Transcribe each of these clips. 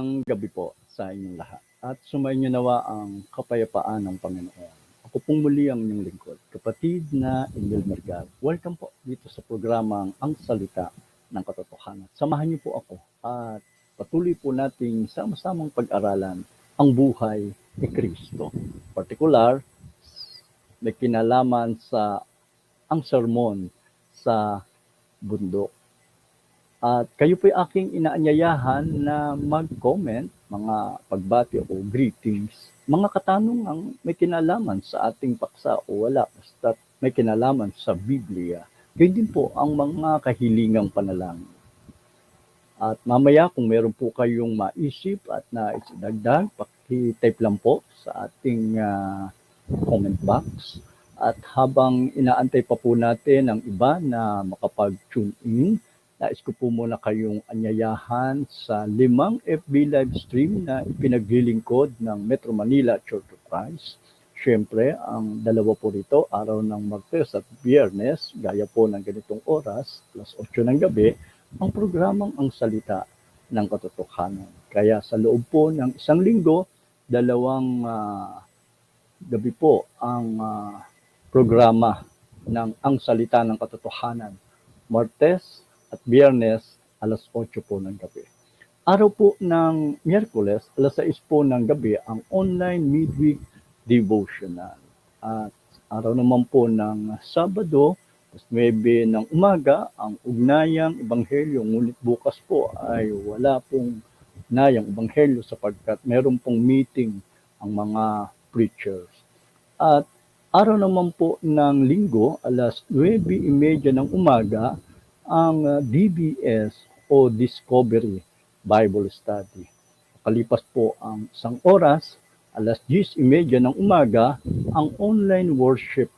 Ang gabi po sa inyong lahat at sumainyo nawa ang kapayapaan ng Panginoon. Ako pong muli ang inyong lingkod, kapatid na Emil Mergal. Welcome po dito sa programang Ang Salita ng Katotohanan. Samahan niyo po ako at patuloy po nating sama-samang pag-aralan ang buhay ni Kristo. Partikular, may kinalaman sa ang sermon sa bundok. At kayo po'y aking inaanyayahan na mag-comment, mga pagbati o greetings, mga katanungang may kinalaman sa ating paksa o wala, basta may kinalaman sa Biblia. Ganyan din po ang mga kahilingang panalangin. At mamaya kung meron po kayong maisip at naidagdag, paki-type lang po sa ating comment box. At habang inaantay pa po natin ang iba na makapag-tune in, nais ko po muna kayong anyayahan sa 5 FB live stream na ipinaglilingkod ng Metro Manila Church of Christ. Siyempre, ang dalawa po rito, araw ng Martes at Biyernes, gaya po ng ganitong oras, plus 8 ng gabi, ang programang Ang Salita ng Katotohanan. Kaya sa loob po ng isang linggo, dalawang gabi po ang programa ng Ang Salita ng Katotohanan. Martes at Biyernes, alas 8 po ng gabi. Araw po ng Miyerkules, alas 6 po ng gabi, ang online midweek devotional. At araw naman po ng Sabado, alas 9 ng umaga, ang ugnayang ebanghelyo. Ngunit bukas po ay wala pong ugnayang ebanghelyo sapagkat meron pong meeting ang mga preachers. At araw naman po ng Linggo, alas 9:30 ng umaga, ang DBS o Discovery Bible Study. Kalipas po ang isang oras, alas 10:30 ng umaga, ang online worship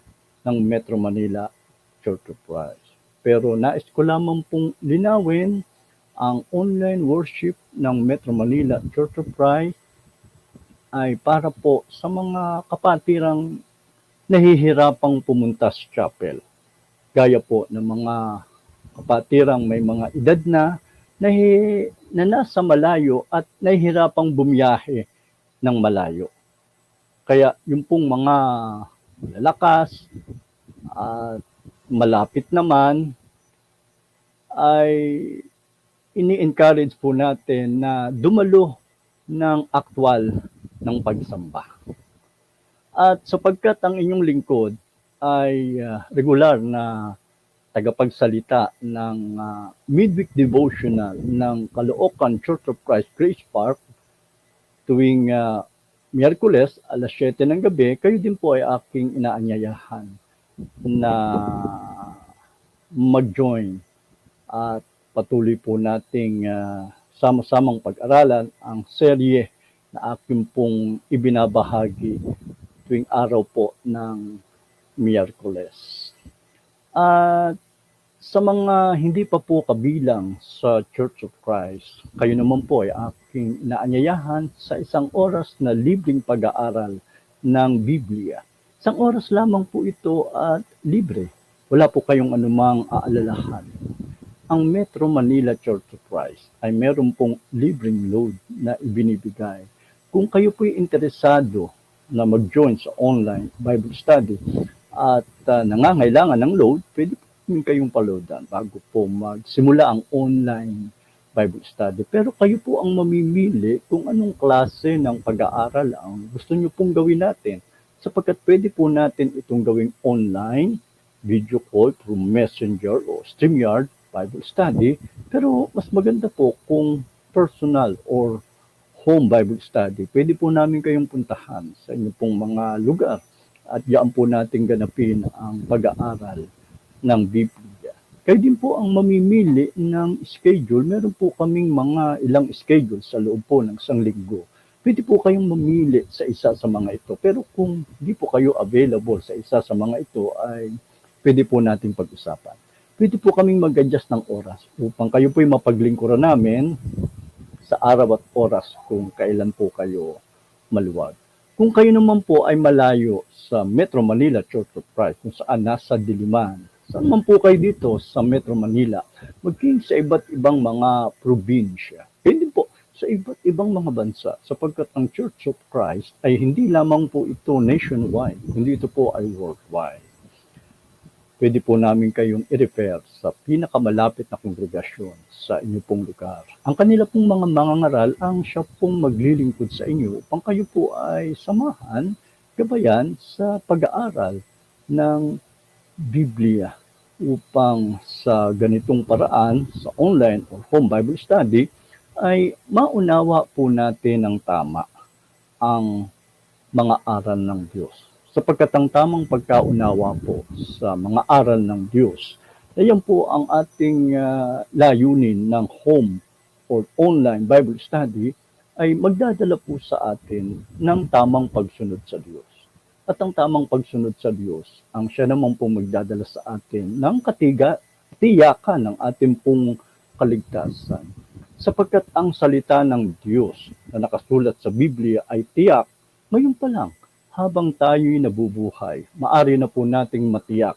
ng Metro Manila Church of Christ. Pero nais ko lamang pong linawin, ang online worship ng Metro Manila Church of Christ ay para po sa mga kapatirang nahihirapang pumunta sa chapel. Gaya po ng mga kapatirang may mga edad na nasa malayo at nahihirapang bumiyahe ng malayo. Kaya yung pong mga lalakas at malapit naman ay ini-encourage po natin na dumalo ng aktwal ng pagsamba. At sapagkat ang inyong lingkod ay regular na tagapagsalita ng midweek devotional ng Caloocan Church of Christ Grace Park tuwing Miyerkules, alas 7 ng gabi, kayo din po ay aking inaanyayahan na mag-join at patuloy po nating sama-samang pag-aralan ang serye na aking pong ibinabahagi tuwing araw po ng Miyerkules. At sa mga hindi pa po kabilang sa Church of Christ, kayo naman po ay aking inaanyayahan sa isang oras na libreng pag-aaral ng Biblia. Isang oras lamang po ito at libre. Wala po kayong anumang aalalahan. Ang Metro Manila Church of Christ ay meron pong libreng load na ibinibigay. Kung kayo po'y interesado na mag-join sa online Bible study at nangangailangan ng load, pwede po kayong paloadan bago po magsimula ang online Bible study. Pero kayo po ang mamimili kung anong klase ng pag-aaral ang gusto nyo pong gawin natin. Sapagkat pwede po natin itong gawing online, video call through Messenger o StreamYard Bible study. Pero mas maganda po kung personal or home Bible study. Pwede po namin kayong puntahan sa inyong pong mga lugar at diyan po natin ganapin ang pag-aaral ng Biblia. Kayo din po ang mamimili ng schedule. Meron po kaming mga ilang schedule sa loob po ng isang linggo. Pwede po kayong mamili sa isa sa mga ito. Pero kung di po kayo available sa isa sa mga ito, ay pwede po natin pag-usapan. Pwede po kaming mag-adjust ng oras upang kayo po'y mapaglingkuran namin sa araw at oras kung kailan po kayo maluwag. Kung kayo naman po ay malayo sa Metro Manila Church of Christ, kung saan nasa Diliman, saan man po kayo dito sa Metro Manila, maging sa iba't ibang mga probinsya. Pwede po sa iba't ibang mga bansa sapagkat ang Church of Christ ay hindi lamang po ito nationwide, hindi ito po ay worldwide. Pwede po namin kayong i-refer sa pinakamalapit na kongregasyon sa inyo pong lugar. Ang kanila pong mga mangangaral ang siya pong maglilingkod sa inyo upang kayo po ay samahan, gabayan sa pag-aaral ng Biblia upang sa ganitong paraan, sa online or home Bible study, ay maunawa po natin ng tama ang mga aral ng Diyos. Sapagkat ang tamang pagkaunawa po sa mga aral ng Diyos, yan po ang ating layunin ng home or online Bible study ay magdadala po sa atin ng tamang pagsunod sa Diyos. At ang tamang pagsunod sa Diyos, ang siya naman po magdadala sa atin ng tiyakan ng ating pong kaligtasan. Sapagkat ang salita ng Diyos na nakasulat sa Biblia ay tiyak, ngayon pa lang, habang tayo'y nabubuhay, maari na po nating matiyak